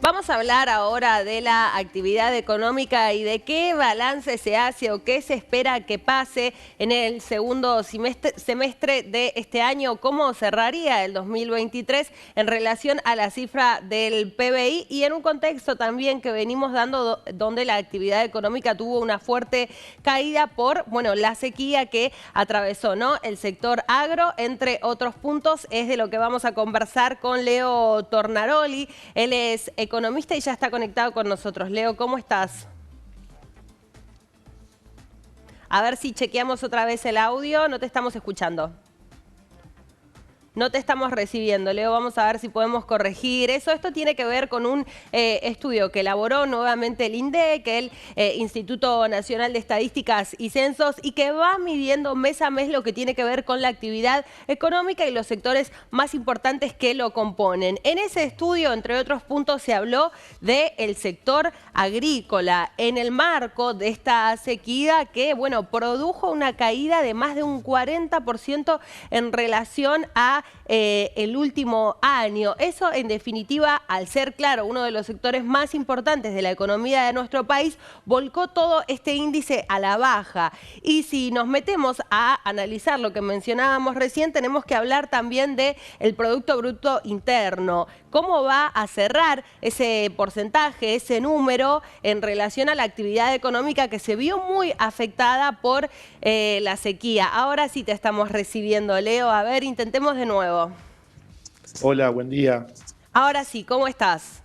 Vamos a hablar ahora de la actividad económica y de qué balance se hace o qué se espera que pase en el segundo semestre de este año, cómo cerraría el 2023 en relación a la cifra del PBI y en un contexto también que venimos dando donde la actividad económica tuvo una fuerte caída por, bueno, la sequía que atravesó, ¿no? El sector agro, entre otros puntos, es de lo que vamos a conversar con Leo Tornaroli. Él es economista y ya está conectado con nosotros. Leo, ¿cómo estás? A ver si chequeamos otra vez el audio. No te estamos escuchando. No te estamos recibiendo, Leo. Vamos a ver si podemos corregir eso. Esto tiene que ver con un estudio que elaboró nuevamente el INDEC, el Instituto Nacional de Estadísticas y Censos, y que va midiendo mes a mes lo que tiene que ver con la actividad económica y los sectores más importantes que lo componen. En ese estudio, entre otros puntos, se habló del sector agrícola en el marco de esta sequía que, bueno, produjo una caída de más de un 40% en relación a el último año. Eso, en definitiva, al ser, claro, uno de los sectores más importantes de la economía de nuestro país, volcó todo este índice a la baja. Y si nos metemos a analizar lo que mencionábamos recién, tenemos que hablar también del Producto Bruto Interno. ¿Cómo va a cerrar ese porcentaje, ese número, en relación a la actividad económica que se vio muy afectada por la sequía? Ahora sí te estamos recibiendo, Leo. A ver, intentemos de nuevo. Hola, buen día. Ahora sí, ¿cómo estás?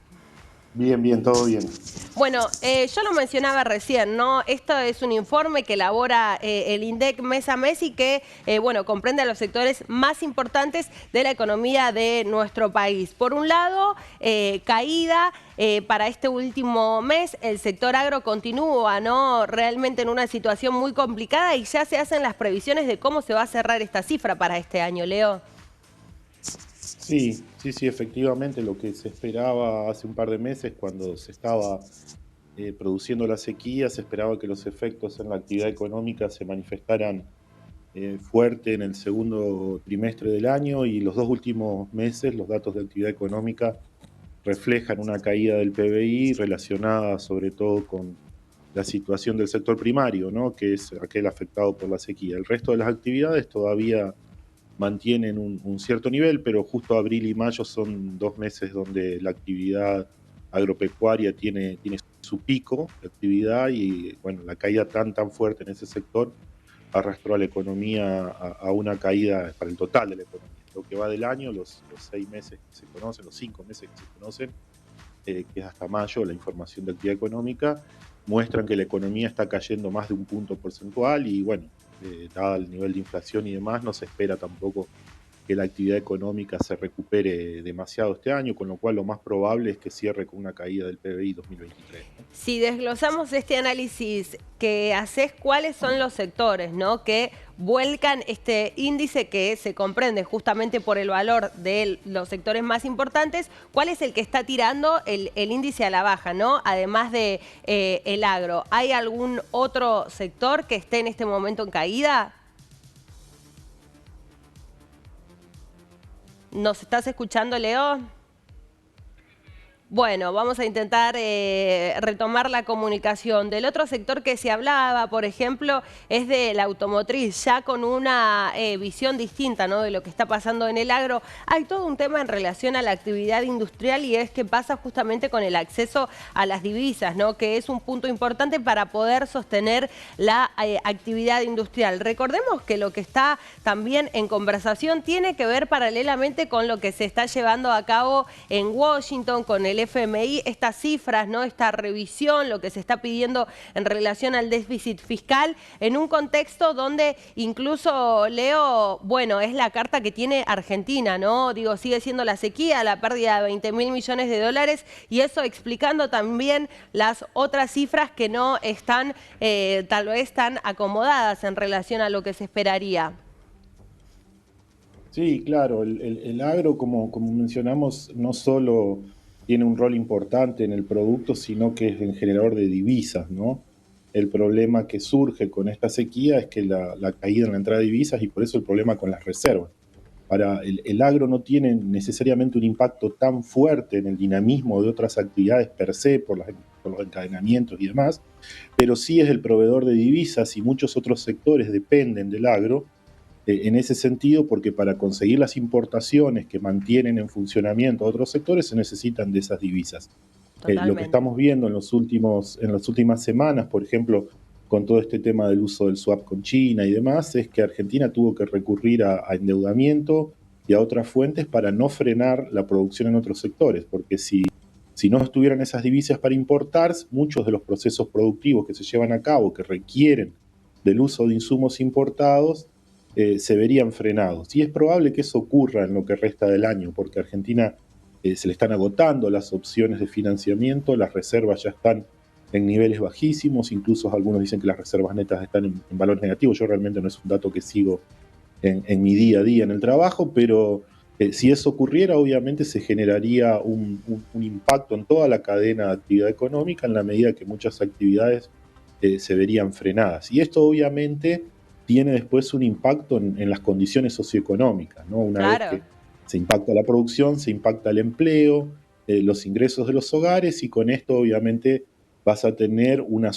Bien, bien, todo bien. Bueno, yo lo mencionaba recién, ¿no? Esto es un informe que elabora el INDEC mes a mes y que, bueno, comprende a los sectores más importantes de la economía de nuestro país. Por un lado, caída para este último mes, el sector agro continúa, ¿no? Realmente en una situación muy complicada y ya se hacen las previsiones de cómo se va a cerrar esta cifra para este año, Leo. Sí, efectivamente, lo que se esperaba hace un par de meses cuando se estaba produciendo la sequía, se esperaba que los efectos en la actividad económica se manifestaran fuerte en el segundo trimestre del año y los dos últimos meses los datos de actividad económica reflejan una caída del PBI relacionada sobre todo con la situación del sector primario, ¿no? Que es aquel afectado por la sequía. El resto de las actividades todavía mantienen un cierto nivel, pero justo abril y mayo son 2 meses donde la actividad agropecuaria tiene su pico de actividad y bueno, la caída tan fuerte en ese sector arrastró a la economía a una caída para el total de la economía. Lo que va del año, los 6 meses que se conocen, los 5 meses que se conocen, que es hasta mayo, la información de actividad económica, muestran que la economía está cayendo más de un punto porcentual y bueno, dado el nivel de inflación y demás, no se espera tampoco que la actividad económica se recupere demasiado este año, con lo cual lo más probable es que cierre con una caída del PBI 2023, ¿no? Si desglosamos este análisis que haces, ¿cuáles son los sectores, ¿no?, que vuelcan este índice que se comprende justamente por el valor de los sectores más importantes? ¿Cuál es el que está tirando el índice a la baja, ¿no? Además de el agro, ¿hay algún otro sector que esté en este momento en caída? ¿Nos estás escuchando, Leo? Bueno, vamos a intentar retomar la comunicación. Del otro sector que se hablaba, por ejemplo, es de la automotriz, ya con una visión distinta, ¿no?, de lo que está pasando en el agro. Hay todo un tema en relación a la actividad industrial y es que pasa justamente con el acceso a las divisas, ¿no?, que es un punto importante para poder sostener la actividad industrial. Recordemos que lo que está también en conversación tiene que ver paralelamente con lo que se está llevando a cabo en Washington, con el FMI, estas cifras, ¿no?, esta revisión, lo que se está pidiendo en relación al déficit fiscal, en un contexto donde incluso, Leo, bueno, es la carta que tiene Argentina, ¿no? Digo, sigue siendo la sequía, la pérdida de 20.000 millones de dólares y eso explicando también las otras cifras que no están tal vez tan acomodadas en relación a lo que se esperaría. Sí, claro, el agro, como mencionamos, no solo tiene un rol importante en el producto, sino que es en generador de divisas, ¿no? El problema que surge con esta sequía es que la caída en la entrada de divisas y por eso el problema con las reservas. para el agro no tiene necesariamente un impacto tan fuerte en el dinamismo de otras actividades per se, por los encadenamientos y demás, pero sí es el proveedor de divisas y muchos otros sectores dependen del agro en ese sentido, porque para conseguir las importaciones que mantienen en funcionamiento otros sectores se necesitan de esas divisas. Lo que Totalmente. estamos viendo en las últimas semanas, por ejemplo, con todo este tema del uso del swap con China y demás, es que Argentina tuvo que recurrir a endeudamiento y a otras fuentes para no frenar la producción en otros sectores, porque si no estuvieran esas divisas para importar, muchos de los procesos productivos que se llevan a cabo, que requieren del uso de insumos importados, se verían frenados. Y es probable que eso ocurra en lo que resta del año, porque a Argentina se le están agotando las opciones de financiamiento, las reservas ya están en niveles bajísimos, incluso algunos dicen que las reservas netas están en valores negativos. Yo realmente no es un dato que sigo en mi día a día en el trabajo, pero si eso ocurriera, obviamente se generaría un impacto en toda la cadena de actividad económica en la medida que muchas actividades se verían frenadas. Y esto obviamente tiene después un impacto en las condiciones socioeconómicas, ¿no? Una vez que se impacta la producción, se impacta el empleo, los ingresos de los hogares, y con esto obviamente vas a tener una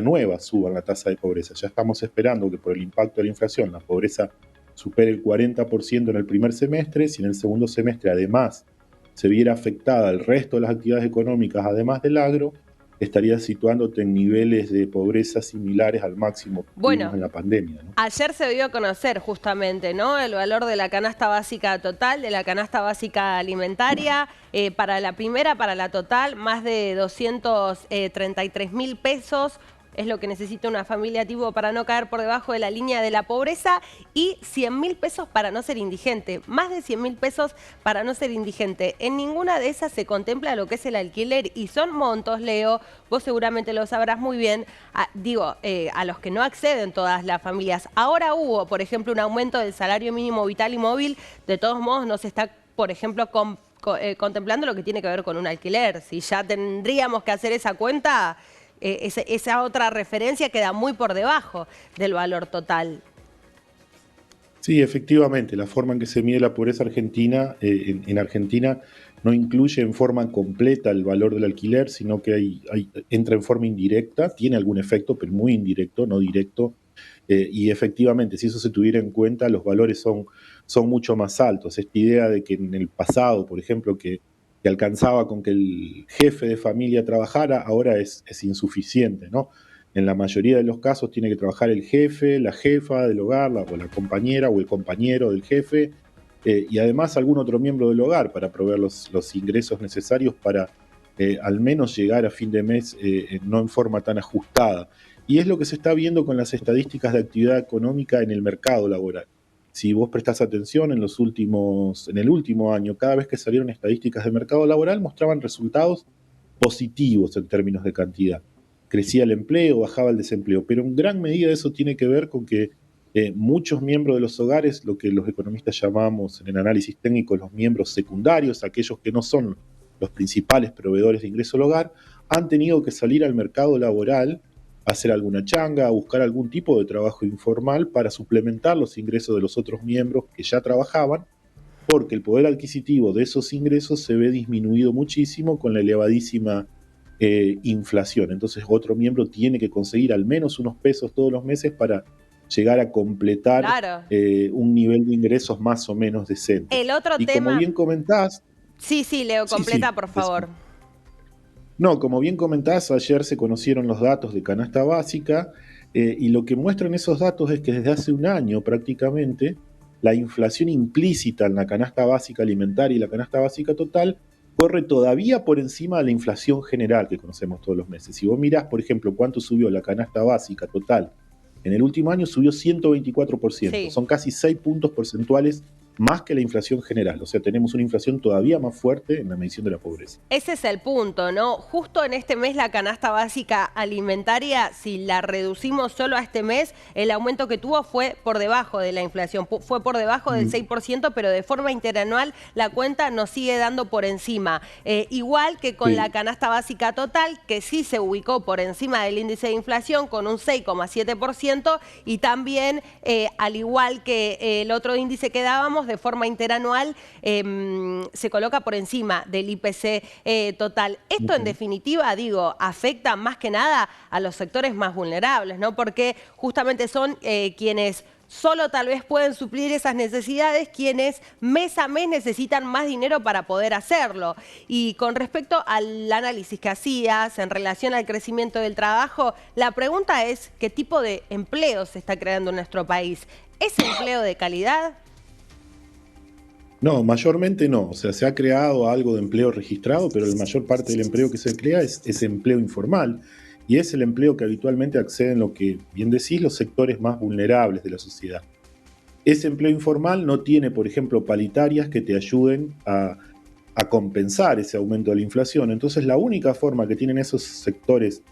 nueva suba en la tasa de pobreza. Ya estamos esperando que por el impacto de la inflación la pobreza supere el 40% en el primer semestre. Si en el segundo semestre además se viera afectada el resto de las actividades económicas, además del agro, estaría situándote en niveles de pobreza similares al máximo que tuvimos en la pandemia, ¿no? Ayer se dio a conocer justamente, ¿no?, el valor de la canasta básica total, de la canasta básica alimentaria. Para la primera, para la total, más de 233.000 pesos. Es lo que necesita una familia tipo para no caer por debajo de la línea de la pobreza, y 100.000 pesos para no ser indigente. Más de 100.000 pesos para no ser indigente. En ninguna de esas se contempla lo que es el alquiler, y son montos, Leo, vos seguramente lo sabrás muy bien, a los que no acceden todas las familias. Ahora hubo, por ejemplo, un aumento del salario mínimo vital y móvil. De todos modos, no se está, por ejemplo, contemplando lo que tiene que ver con un alquiler. Si ya tendríamos que hacer esa cuenta, esa otra referencia queda muy por debajo del valor total. Sí, efectivamente, la forma en que se mide la pobreza argentina, en Argentina no incluye en forma completa el valor del alquiler, sino que entra en forma indirecta, tiene algún efecto, pero muy indirecto, no directo. Y efectivamente, si eso se tuviera en cuenta, los valores son mucho más altos. Esta idea de que en el pasado, por ejemplo, que alcanzaba con que el jefe de familia trabajara, ahora es insuficiente, ¿no? En la mayoría de los casos tiene que trabajar el jefe, la jefa del hogar, o la compañera o el compañero del jefe, y además algún otro miembro del hogar para proveer los ingresos necesarios para al menos llegar a fin de mes no en forma tan ajustada. Y es lo que se está viendo con las estadísticas de actividad económica en el mercado laboral. Si vos prestás atención en el último año, cada vez que salieron estadísticas de mercado laboral mostraban resultados positivos en términos de cantidad. Crecía el empleo, bajaba el desempleo, pero en gran medida eso tiene que ver con que muchos miembros de los hogares, lo que los economistas llamamos en el análisis técnico los miembros secundarios, aquellos que no son los principales proveedores de ingreso al hogar, han tenido que salir al mercado laboral a hacer alguna changa, a buscar algún tipo de trabajo informal para suplementar los ingresos de los otros miembros que ya trabajaban, porque el poder adquisitivo de esos ingresos se ve disminuido muchísimo con la elevadísima inflación. Entonces otro miembro tiene que conseguir al menos unos pesos todos los meses para llegar a completar un nivel de ingresos más o menos decente. El otro y tema... como bien comentás... Sí, Leo, completa, por favor. No, como bien comentás, ayer se conocieron los datos de canasta básica, y lo que muestran esos datos es que desde hace un año prácticamente la inflación implícita en la canasta básica alimentaria y la canasta básica total corre todavía por encima de la inflación general que conocemos todos los meses. Si vos mirás, por ejemplo, cuánto subió la canasta básica total, en el último año subió 124%. Sí. Son casi 6 puntos porcentuales más que la inflación general. O sea, tenemos una inflación todavía más fuerte en la medición de la pobreza. Ese es el punto, ¿no? Justo en este mes la canasta básica alimentaria, si la reducimos solo a este mes, el aumento que tuvo fue por debajo de la inflación, fue por debajo del 6%, pero de forma interanual la cuenta nos sigue dando por encima. Igual que con la canasta básica total, que sí se ubicó por encima del índice de inflación con un 6,7% y también, al igual que el otro índice que dábamos, de forma interanual, se coloca por encima del IPC total. Esto, en definitiva, digo, afecta más que nada a los sectores más vulnerables, ¿no? Porque justamente son quienes solo tal vez pueden suplir esas necesidades, quienes mes a mes necesitan más dinero para poder hacerlo. Y con respecto al análisis que hacías en relación al crecimiento del trabajo, la pregunta es, ¿qué tipo de empleo se está creando en nuestro país? ¿Es empleo de calidad? No, mayormente no. O sea, se ha creado algo de empleo registrado, pero la mayor parte del empleo que se crea es empleo informal. Y es el empleo que habitualmente acceden, lo que bien decís, los sectores más vulnerables de la sociedad. Ese empleo informal no tiene, por ejemplo, paritarias que te ayuden a compensar ese aumento de la inflación. Entonces, la única forma que tienen esos sectores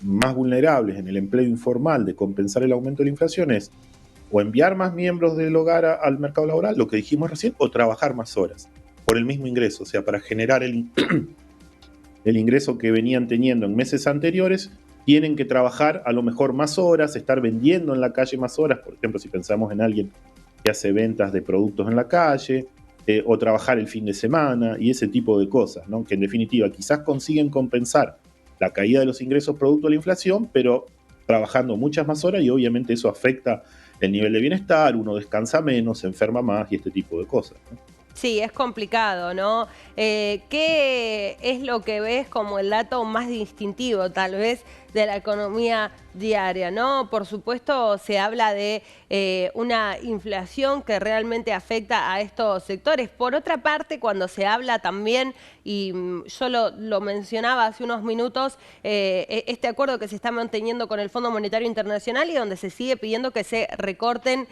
más vulnerables en el empleo informal de compensar el aumento de la inflación es o enviar más miembros del hogar al mercado laboral, lo que dijimos recién, o trabajar más horas por el mismo ingreso. O sea, para generar el ingreso que venían teniendo en meses anteriores, tienen que trabajar a lo mejor más horas, estar vendiendo en la calle más horas, por ejemplo, si pensamos en alguien que hace ventas de productos en la calle, o trabajar el fin de semana y ese tipo de cosas, ¿no? Que en definitiva quizás consiguen compensar la caída de los ingresos producto de la inflación, pero trabajando muchas más horas, y obviamente eso afecta el nivel de bienestar, uno descansa menos, se enferma más y este tipo de cosas, ¿no? Sí, es complicado, ¿no? ¿Qué es lo que ves como el dato más distintivo, tal vez, de la economía diaria, ¿no? Por supuesto, se habla de una inflación que realmente afecta a estos sectores. Por otra parte, cuando se habla también, y yo lo mencionaba hace unos minutos, este acuerdo que se está manteniendo con el Fondo Monetario Internacional y donde se sigue pidiendo que se recorten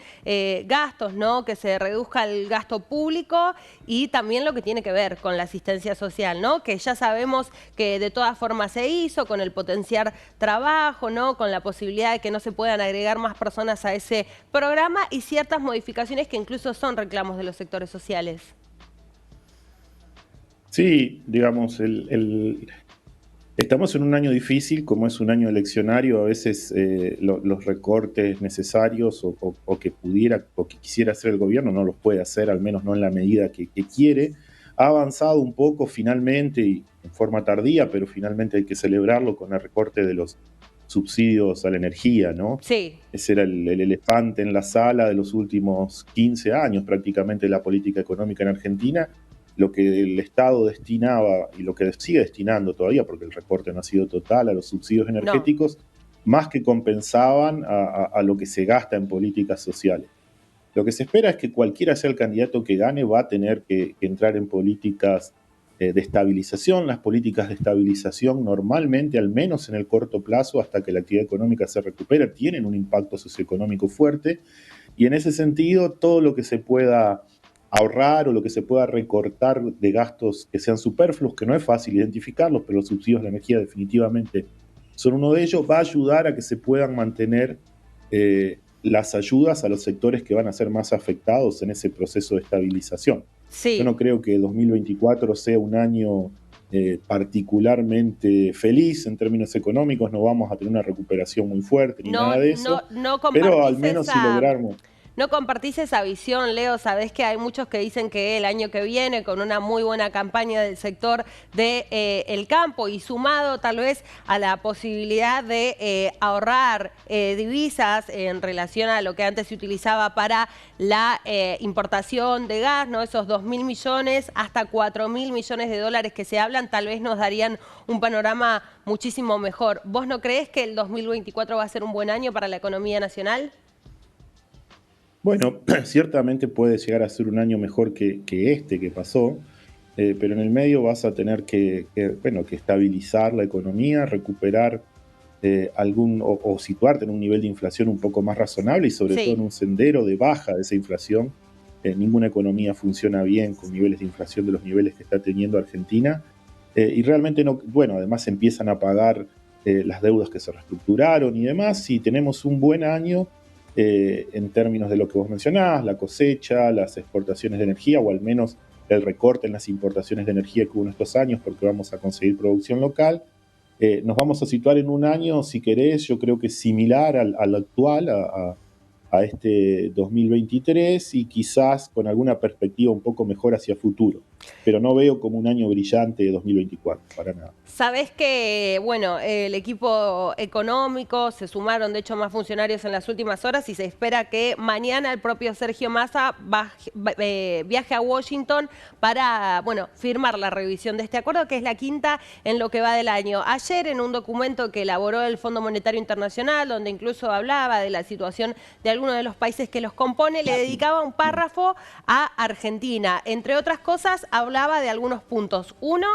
gastos, ¿no? Que se reduzca el gasto público y también lo que tiene que ver con la asistencia social, ¿no? Que ya sabemos que de todas formas se hizo, con el potenciar trabajo, ¿no? Con la posibilidad de que no se puedan agregar más personas a ese programa y ciertas modificaciones que incluso son reclamos de los sectores sociales. Sí, digamos, estamos en un año difícil, como es un año eleccionario, a veces los recortes necesarios o que pudiera o que quisiera hacer el gobierno no los puede hacer, al menos no en la medida que quiere. Ha avanzado un poco finalmente y en forma tardía, pero finalmente hay que celebrarlo con el recorte de los subsidios a la energía, ¿no? Sí. Ese era el elefante en la sala de los últimos 15 años prácticamente de la política económica en Argentina. Lo que el Estado destinaba y lo que sigue destinando todavía, porque el recorte no ha sido total, a los subsidios energéticos, más que compensaban a lo que se gasta en políticas sociales. Lo que se espera es que cualquiera sea el candidato que gane va a tener que entrar en políticas de estabilización. Las políticas de estabilización normalmente, al menos en el corto plazo, hasta que la actividad económica se recupera, tienen un impacto socioeconómico fuerte y en ese sentido todo lo que se pueda ahorrar o lo que se pueda recortar de gastos que sean superfluos, que no es fácil identificarlos, pero los subsidios de la energía definitivamente son uno de ellos, va a ayudar a que se puedan mantener las ayudas a los sectores que van a ser más afectados en ese proceso de estabilización. Sí. Yo no creo que 2024 sea un año particularmente feliz en términos económicos, no vamos a tener una recuperación muy fuerte ni nada de eso, pero al menos si logramos... No compartís esa visión, Leo. Sabés que hay muchos que dicen que el año que viene, con una muy buena campaña del sector del campo y sumado tal vez a la posibilidad de ahorrar divisas en relación a lo que antes se utilizaba para la importación de gas, ¿no? Esos 2.000 millones hasta 4.000 millones de dólares que se hablan, tal vez nos darían un panorama muchísimo mejor. ¿Vos no creés que el 2024 va a ser un buen año para la economía nacional? Bueno, ciertamente puede llegar a ser un año mejor que este que pasó, pero en el medio vas a tener que estabilizar la economía, recuperar o situarte en un nivel de inflación un poco más razonable y sobre todo en un sendero de baja de esa inflación ninguna economía funciona bien con niveles de inflación de los niveles que está teniendo Argentina. Y realmente no, bueno, además empiezan a pagar las deudas que se reestructuraron y demás, y tenemos un buen año en términos de lo que vos mencionabas, la cosecha, las exportaciones de energía, o al menos el recorte en las importaciones de energía que hubo en estos años, porque vamos a conseguir producción local. Nos vamos a situar en un año, si querés, yo creo que similar al actual, a este 2023, y quizás con alguna perspectiva un poco mejor hacia futuro. Pero no veo como un año brillante de 2024, para nada. Sabés que, bueno, el equipo económico, se sumaron de hecho más funcionarios en las últimas horas y se espera que mañana el propio Sergio Massa viaje a Washington para, bueno, firmar la revisión de este acuerdo, que es la quinta en lo que va del año. Ayer, en un documento que elaboró el Fondo Monetario Internacional, donde incluso hablaba de la situación de algunos de los países que los compone, le dedicaba un párrafo a Argentina. Entre otras cosas, hablaba de algunos puntos. Uno,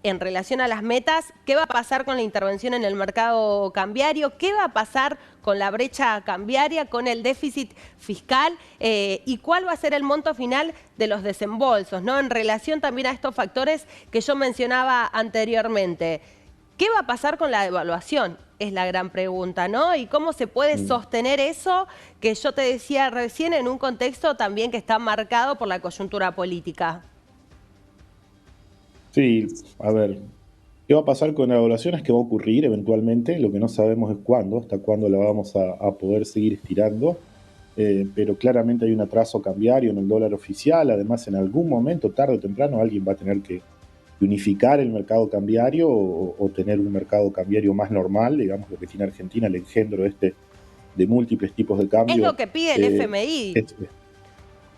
en relación a las metas, ¿qué va a pasar con la intervención en el mercado cambiario? ¿Qué va a pasar con la brecha cambiaria, con el déficit fiscal? ¿Y cuál va a ser el monto final de los desembolsos, ¿no? En relación también a estos factores que yo mencionaba anteriormente. ¿Qué va a pasar con la devaluación? Es la gran pregunta, ¿no? Y cómo se puede sostener eso que yo te decía recién en un contexto también que está marcado por la coyuntura política. Sí, a ver, ¿qué va a pasar con la evaluación? Es que va a ocurrir eventualmente, lo que no sabemos es cuándo, hasta cuándo la vamos a poder seguir estirando, pero claramente hay un atraso cambiario en el dólar oficial, además en algún momento, tarde o temprano, alguien va a tener que unificar el mercado cambiario o tener un mercado cambiario más normal, digamos lo que tiene Argentina, el engendro este de múltiples tipos de Es cambio. lo que pide el FMI.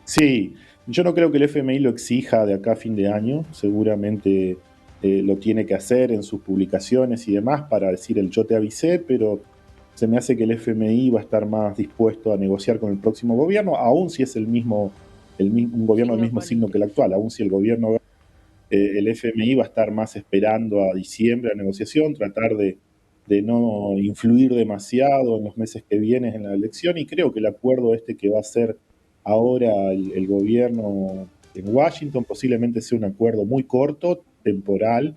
Sí, yo no creo que el FMI lo exija de acá a fin de año, seguramente lo tiene que hacer en sus publicaciones y demás para decir el yo te avisé, pero se me hace que el FMI va a estar más dispuesto a negociar con el próximo gobierno, aun si es un gobierno del mismo signo que el actual, aun si el gobierno, el FMI va a estar más esperando a diciembre la negociación, tratar de no influir demasiado en los meses que vienen en la elección, y creo que el acuerdo este que va a ser ahora el gobierno en Washington posiblemente sea un acuerdo muy corto, temporal,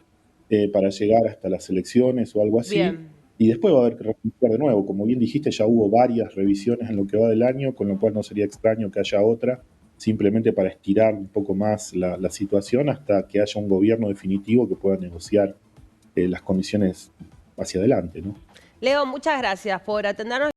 para llegar hasta las elecciones o algo así, Bien. y después va a haber que revisar de nuevo. Como bien dijiste, ya hubo varias revisiones en lo que va del año, con lo cual no sería extraño que haya otra, simplemente para estirar un poco más la situación hasta que haya un gobierno definitivo que pueda negociar las condiciones hacia adelante, ¿no? Leo, muchas gracias por atendernos.